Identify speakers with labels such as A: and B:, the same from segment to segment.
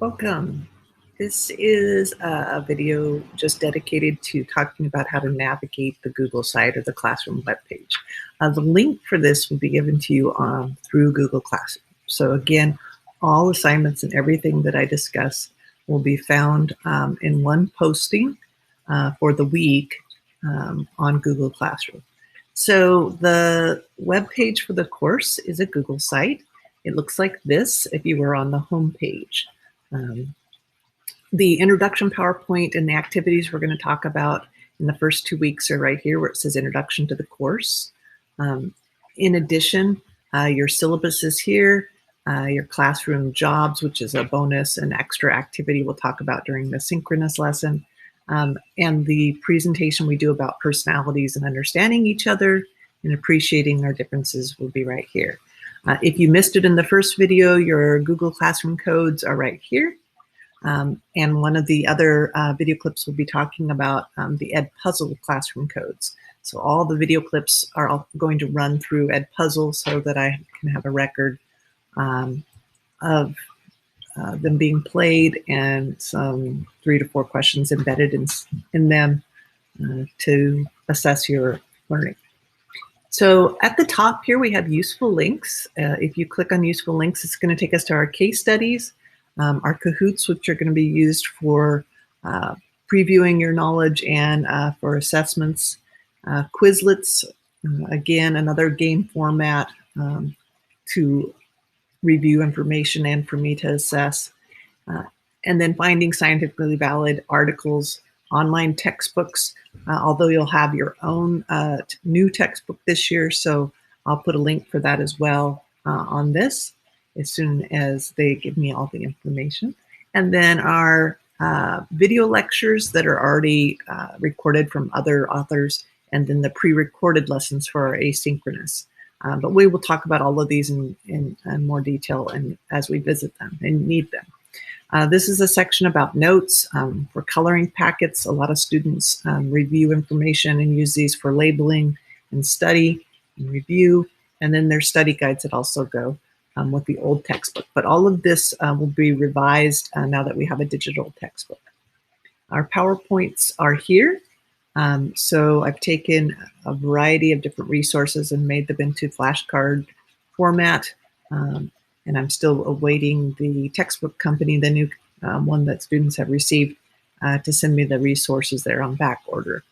A: Welcome. This is a video just dedicated to talking about how to navigate the Google site or the Classroom webpage. The link for this will be given to you through Google Classroom. So again, all assignments and everything that I discuss will be found in one posting for the week on Google Classroom. So the web page for the course is a Google site. It looks like this if you were on the home page. The introduction PowerPoint and the activities we're going to talk about in the first 2 weeks are right here where it says introduction to the course. In addition, your syllabus is here, your classroom jobs, which is a bonus and extra activity we'll talk about during the synchronous lesson, and the presentation we do about personalities and understanding each other and appreciating our differences will be right here. If you missed it in the first video, your Google Classroom codes are right here. And one of the other video clips will be talking about the Edpuzzle classroom codes. So all the video clips are all going to run through Edpuzzle so that I can have a record of them being played and some 3 to 4 questions embedded in them to assess your learning. So at the top here, we have useful links. If you click on useful links, it's going to take us to our case studies, our Kahoots, which are going to be used for previewing your knowledge and for assessments, Quizlets, again, another game format to review information and for me to assess, and then finding scientifically valid articles, online textbooks, although you'll have your own new textbook this year, so I'll put a link for that as well on this as soon as they give me all the information. And then our video lectures that are already recorded from other authors, and then the pre-recorded lessons for our asynchronous. But we will talk about all of these in more detail and as we visit them and need them. This is a section about notes for coloring packets. A lot of students review information and use these for labeling and study and review. And then there's study guides that also go with the old textbook. But all of this will be revised now that we have a digital textbook. Our PowerPoints are here. So I've taken a variety of different resources and made them into flashcard format. And I'm still awaiting the textbook company, the new one that students have received, to send me the resources there on back order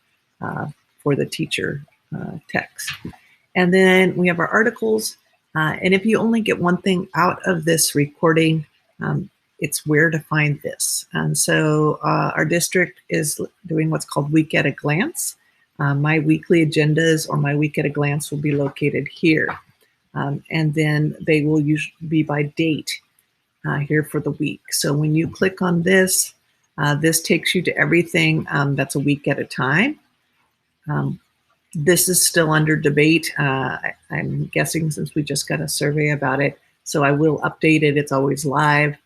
A: for the teacher text. And then we have our articles. And if you only get one thing out of this recording, it's where to find this. And so our district is doing what's called Week at a Glance. My weekly agendas or my Week at a Glance will be located here. And then they will usually be by date here for the week. So when you click on this, this takes you to everything that's a week at a time. This is still under debate. I'm guessing since we just got a survey about it, so I will update it. It's always live.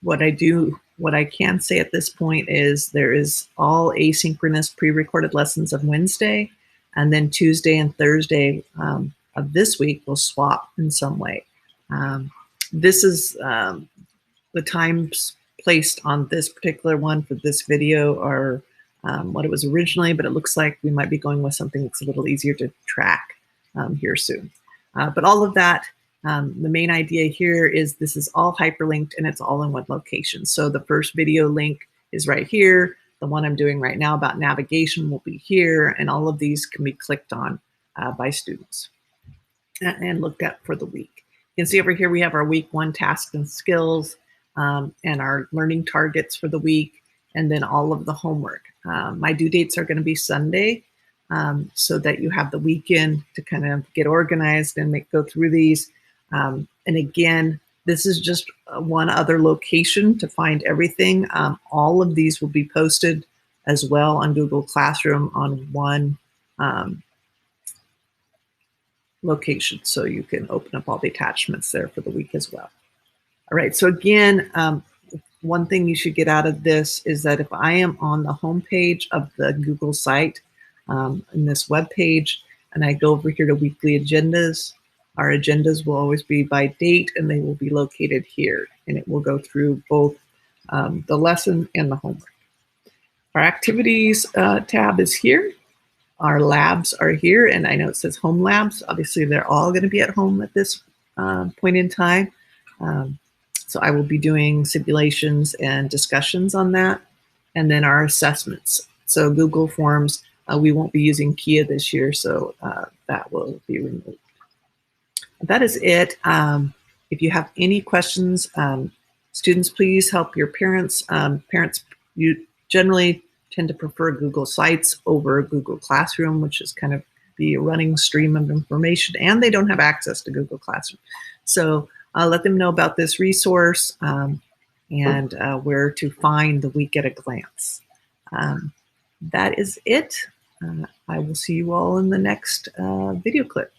A: What I can say at this point is there is all asynchronous pre-recorded lessons of Wednesday, and then Tuesday and Thursday of this week will swap in some way. This is the times placed on this particular one for this video or what it was originally, but it looks like we might be going with something that's a little easier to track here soon. But all of that, the main idea here is this is all hyperlinked and it's all in one location. So the first video link is right here. The one I'm doing right now about navigation will be here, and all of these can be clicked on by students and looked at for the week. You can see over here we have our week 1 tasks and skills and our learning targets for the week, and then all of the homework. My due dates are going to be Sunday, so that you have the weekend to kind of get organized and go through these. And again, this is just one other location to find everything. All of these will be posted as well on Google Classroom on one location, so you can open up all the attachments there for the week as well. All right, so again, one thing you should get out of this is that if I am on the home page of the Google site in this web page, and I go over here to weekly agendas, our agendas will always be by date and they will be located here and it will go through both the lesson and the homework. Our activities tab is here. Our labs are here, and I know it says home labs. Obviously, they're all going to be at home at this point in time. So I will be doing simulations and discussions on that. And then our assessments. So Google Forms, we won't be using Kia this year, so that will be removed. That is it. If you have any questions, students, please help your parents. Parents, you generally tend to prefer Google Sites over Google Classroom, which is kind of the running stream of information, and they don't have access to Google Classroom. So let them know about this resource and where to find the week at a glance. That is it. I will see you all in the next video clip.